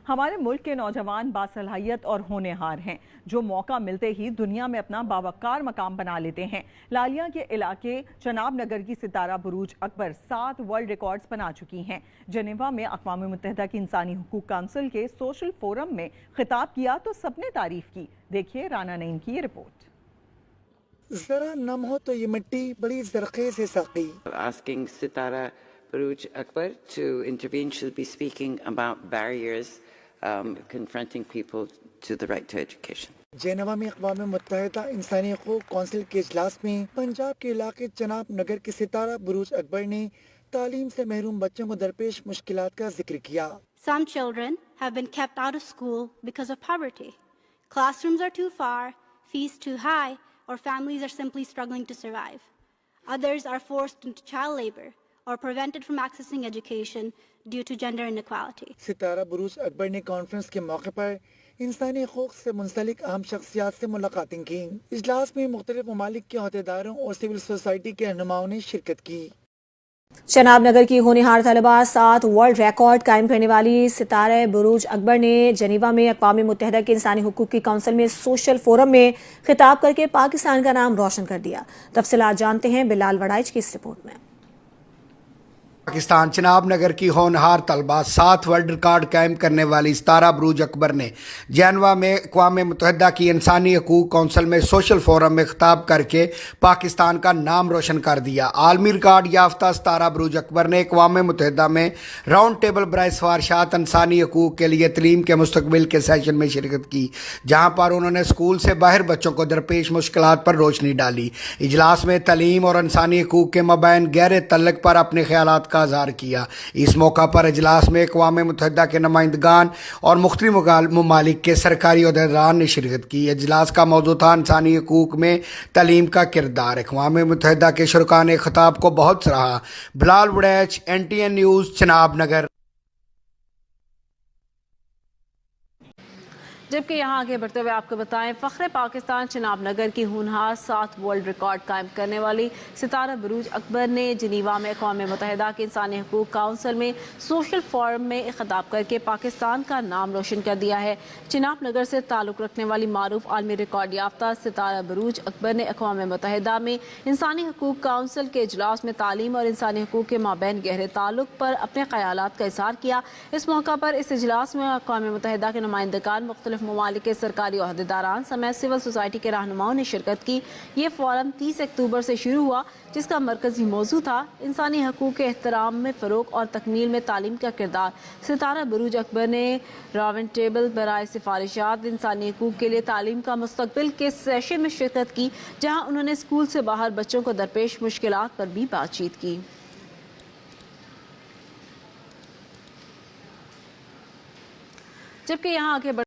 ہمارے ملک کے نوجوان باصلاحیت اور ہونہار ہیں جو موقع ملتے ہی دنیا میں اپنا باوقار مقام بنا لیتے ہیں۔ لالیہ کے علاقے چناب نگر کی ستارہ بروج اکبر 7 ورلڈ ریکارڈز بنا چکی ہیں۔ جنیوا میں اقوام متحدہ کی انسانی حقوق کونسل کے سوشل فورم میں خطاب کیا تو سب نے تعریف کی۔ دیکھیے رانا نعیم کی یہ رپورٹ۔ ذرا نم ہو تو یہ مٹی بڑی زرخیز ہے ساقی۔ Asking Sitara Baruch Akbar to intervene. She'll be speaking about barriers confronting people to the right to education. Geneva میں اقوام متحدہ انسانی حقوق کونسل کے اجلاس میں پنجاب کے علاقے چناب نگر کے ستارہ بروج اکبر نے تعلیم سے محروم بچوں کو درپیش مشکلات کا ذکر کیا۔ Some children have been kept out of school because of poverty. Classrooms are too far, fees too high, or families are simply struggling to survive. Others are forced into child labor or prevented from accessing education due to gender inequality. ستارہ بروج اکبر نے conference کے موقع پر انسانی حقوق سے منسلک اہم شخصیات سے ملاقاتیں کی۔ اجلاس میں مختلف ممالک کے عہدیداروں اور سول سوسائٹی کے رہنماؤں نے شرکت کی۔ چناب نگر کی ہونہار طلبہ 7 ورلڈ ریکارڈ قائم کرنے والی ستارہ بروج اکبر نے جنیوا میں اقوام متحدہ کے انسانی حقوق کی کونسل میں سوشل فورم میں خطاب کر کے پاکستان کا نام روشن کر دیا۔ تفصیلات جانتے ہیں بلال وڑائچ کی اس رپورٹ میں۔ پاکستان چناب نگر کی ہونہار طلبہ 7 ورلڈ ریکارڈ قائم کرنے والی ستارہ بروج اکبر نے جنیوا میں اقوام متحدہ کی انسانی حقوق کونسل میں سوشل فورم میں خطاب کر کے پاکستان کا نام روشن کر دیا۔ عالمی ریکارڈ یافتہ ستارہ بروج اکبر نے اقوام متحدہ میں راؤنڈ ٹیبل برائے سفارشات انسانی حقوق کے لیے تعلیم کے مستقبل کے سیشن میں شرکت کی، جہاں پر انہوں نے اسکول سے باہر بچوں کو درپیش مشکلات پر روشنی ڈالی۔ اجلاس میں تعلیم اور انسانی حقوق کے مابین گہرے تعلق پر اپنے خیالات کا اظہار کیا۔ اس موقع پر اجلاس میں اقوام متحدہ کے نمائندگان اور مختلف ممالک کے سرکاری عہدیداران نے شرکت کی۔ اجلاس کا موضوع تھا انسانی حقوق میں تعلیم کا کردار۔ اقوام متحدہ کے شرکاء نے خطاب کو بہت سراہا۔ بلال وڑائچ، NTN نیوز، چناب نگر۔ جبکہ یہاں آگے بڑھتے ہوئے آپ کو بتائیں، فخر پاکستان چناب نگر کی ہونہار 7 ورلڈ ریکارڈ قائم کرنے والی ستارہ بروج اکبر نے جنیوا میں اقوام متحدہ کے انسانی حقوق کونسل میں سوشل فورم میں خطاب کر کے پاکستان کا نام روشن کر دیا ہے۔ چناب نگر سے تعلق رکھنے والی معروف عالمی ریکارڈ یافتہ ستارہ بروج اکبر نے اقوام متحدہ میں انسانی حقوق کونسل کے اجلاس میں تعلیم اور انسانی حقوق کے مابین گہرے تعلق پر اپنے خیالات کا اظہار کیا۔ اس موقع پر اس اجلاس میں اقوام متحدہ کے نمائندگان، مختلف ممالک کے سرکاری عہدیداران سمیت سول سوسائٹی کے رہنماؤں نے شرکت کی۔ یہ فورم 30 اکتوبر سے شروع ہوا، جس کا مرکزی موضوع تھا انسانی حقوق کے احترام میں فروغ اور تکمیل میں تعلیم کا کردار۔ ستارہ بروج اکبر نے راؤنڈ ٹیبل برائے سفارشات انسانی حقوق کے لیے تعلیم کا مستقبل کے سیشن میں شرکت کی، جہاں انہوں نے اسکول سے باہر بچوں کو درپیش مشکلات پر بھی بات چیت کی۔ جبکہ یہاں آگے